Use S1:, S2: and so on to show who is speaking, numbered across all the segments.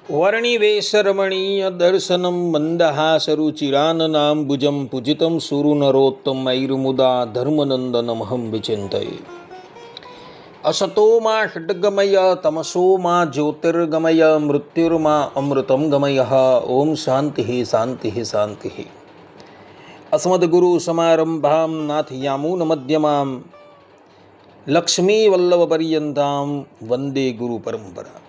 S1: वर्णिवेशरमणीय दर्शनं मन्दहासरुचिराननाम्बुजं पूजितं सुरनरोत्तमैर्मुदा धर्मनन्दनमहं विचिन्तये। असतो मा षड्गमय तमसो मा ज्योतिर्गमय मृत्युर्मा अमृतं गमयः। ओम शान्तिः शान्तिः शान्तिः। अस्मद्गुरुसमारम्भां नाथयामुनमध्यमां लक्ष्मीवल्लभपर्यन्तां वन्दे गुरुपरम्परा।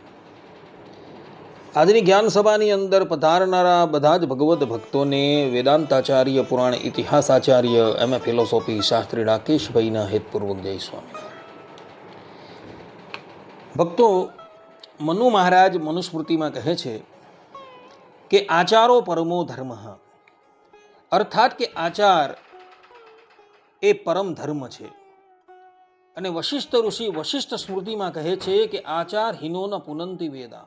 S1: આજની જ્ઞાન સભાની અંદર પધારનારા બધા જ ભગવદ્ ભક્તોને વેદાંતાચાર્ય પુરાણ ઇતિહાસાચાર્ય એમ.એ. ફિલોસોફી શાસ્ત્રી રાકેશભાઈના હેતપૂર્વક જય સ્વામિનારાયણ। ભક્તો, મનુ મહારાજ મનુસ્મૃતિમાં કહે છે કે આચારો પરમો ધર્મ, અર્થાત કે આચાર એ પરમ ધર્મ છે। અને વશિષ્ઠ ઋષિ વશિષ્ઠ સ્મૃતિમાં કહે છે કે આચાર હીનો ન પુનંતિ વેદા,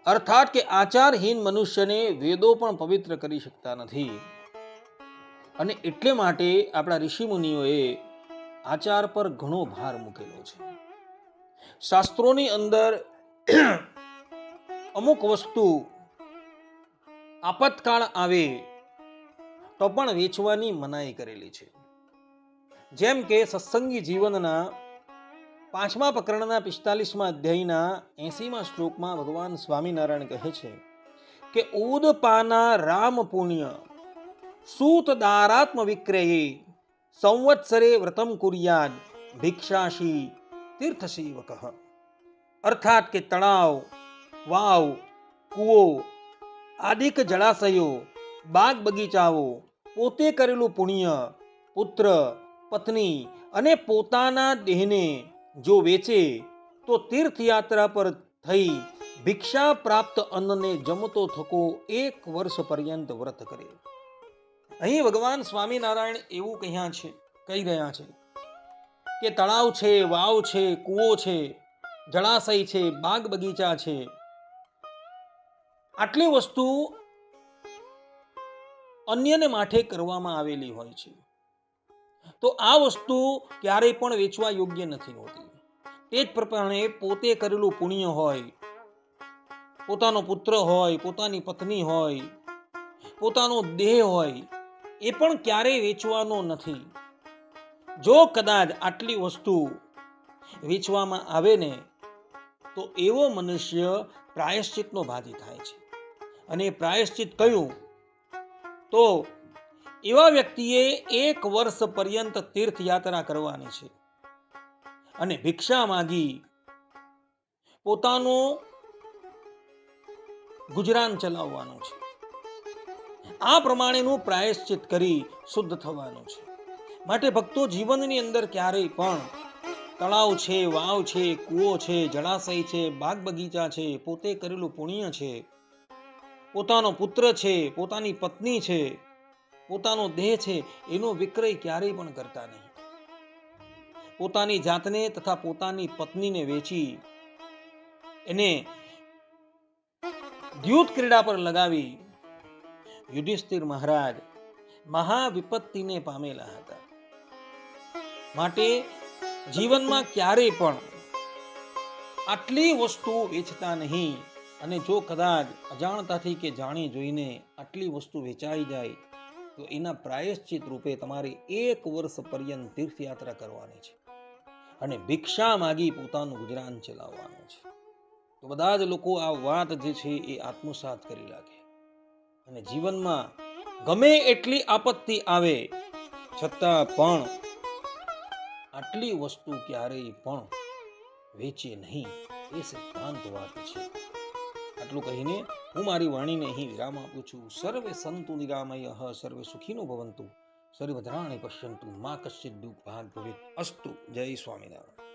S1: અર્થાત કે આચારહીન મનુષ્યને વેદો પણ પવિત્ર કરી શકતા નથી। અને એટલે માટે આપણા ઋષિમુનિઓએ આચાર પર ઘણો ભાર મૂકેલો છે। શાસ્ત્રોની અંદર અમુક વસ્તુ આપતકાળ આવે તો પણ વેચવાની મનાઈ કરેલી છે। જેમ કે સત્સંગી જીવનના 5મા પ્રકરણના 45મા અધ્યાયના 80મા શ્લોકમાં ભગવાન સ્વામિનારાયણ કહે છે કે ઉદપાના રામ પુણ્ય સૂત દારાત્મ વિક્રયે સંવત્સરે વ્રતમ કુર્યાદ ભિક્ષાશી તીર્થસેવક। અર્થાત કે તળાવ, વાવ, કૂવો, આદિક જળાશયો, બાગ બગીચાઓ, પોતે કરેલું પુણ્ય, પુત્ર, પત્ની અને પોતાના દેહને જો વેચે તો તીર્થયાત્રા પર થઈ ભિક્ષા પ્રાપ્ત અન્નને જમતો થકો 1 વર્ષ પર્યંત વ્રત કરે। અહીં ભગવાન સ્વામિનારાયણ એવું કહી રહ્યા છે કે તળાવ છે, વાવ છે, કૂવો છે, જળાશય છે, બાગ બગીચા છે, આટલી વસ્તુ અન્યને માટે કરવામાં આવેલી હોય છે, તો આ વસ્તુ ક્યારેય પણ વેચવા યોગ્ય નથી હોતી। તે જ પ્રમાણે પોતે કરેલું પુણ્ય હોય, પોતાનો પુત્ર હોય, પોતાની પત્ની હોય, પોતાનો દેહ હોય, એ પણ ક્યારેય વેચવાનો નથી। જો કદાચ આટલી વસ્તુ વેચવામાં આવે ને તો એવો મનુષ્ય પ્રાયશ્ચિતનો ભાગી થાય છે। અને પ્રાયશ્ચિત કયું? તો એવા વ્યક્તિએ 1 વર્ષ પર્યંત તીર્થયાત્રા કરવાની છે અને ભિક્ષા માગી પોતાનું ગુજરાન ચલાવવાનું છે। આ પ્રમાણેનું પ્રાયશ્ચિત કરી શુદ્ધ થવાનું છે। માટે ભક્તો, જીવનની અંદર ક્યારેય પણ તળાવ છે, વાવ છે, કૂવો છે, જળાશય છે, બાગ બગીચા છે, પોતે કરેલું પુણ્ય છે, પોતાનો પુત્ર છે, પોતાની પત્ની છે, પોતાનો દેહ છે, એનો વિક્રય ક્યારેય પણ કરતા નહીં। પોતાની જાતને તથા પોતાની પત્નીને વેચી એને દ્યુત ક્રીડા પર લગાવી યુધિષ્ઠિર મહારાજ મહાવિપત્તિને પામેલા હતા। માટે જીવનમાં ક્યારેય પણ આટલી વસ્તુ વેચતા નહીં। અને જો કદાચ અજાણતાથી કે જાણી જોઈને આટલી વસ્તુ વેચાઈ જાય તો એના પ્રાયશ્ચિત રૂપે તમારે 1 વર્ષ પર્યંત તીર્થયાત્રા કરવાની છે અને ભિક્ષા માગી પોતાનું ગુજરાન ચલાવવાનું છે। તો બધા જ લોકો આ વાત જે છે એ આત્મસાત કરી રાખે અને જીવનમાં ગમે એટલી આપત્તિ આવે છતાં પણ આટલી વસ્તુ ક્યારેય પણ વેચે નહીં, એ સિદ્ધાંત વાત છે। આટલું કહીને હું મારી વાણીને અહીં વિરામ આપું છું। સર્વે સંતુ નિરામયઃ, સર્વે સુખીનો ભવંતુ, સર્વે ભદ્રાણિ પશ્યન્તુ, મા કશ્ચિદ દુઃખ ભાગ ભવેત અસ્તુ। જય સ્વામિનારાયણ।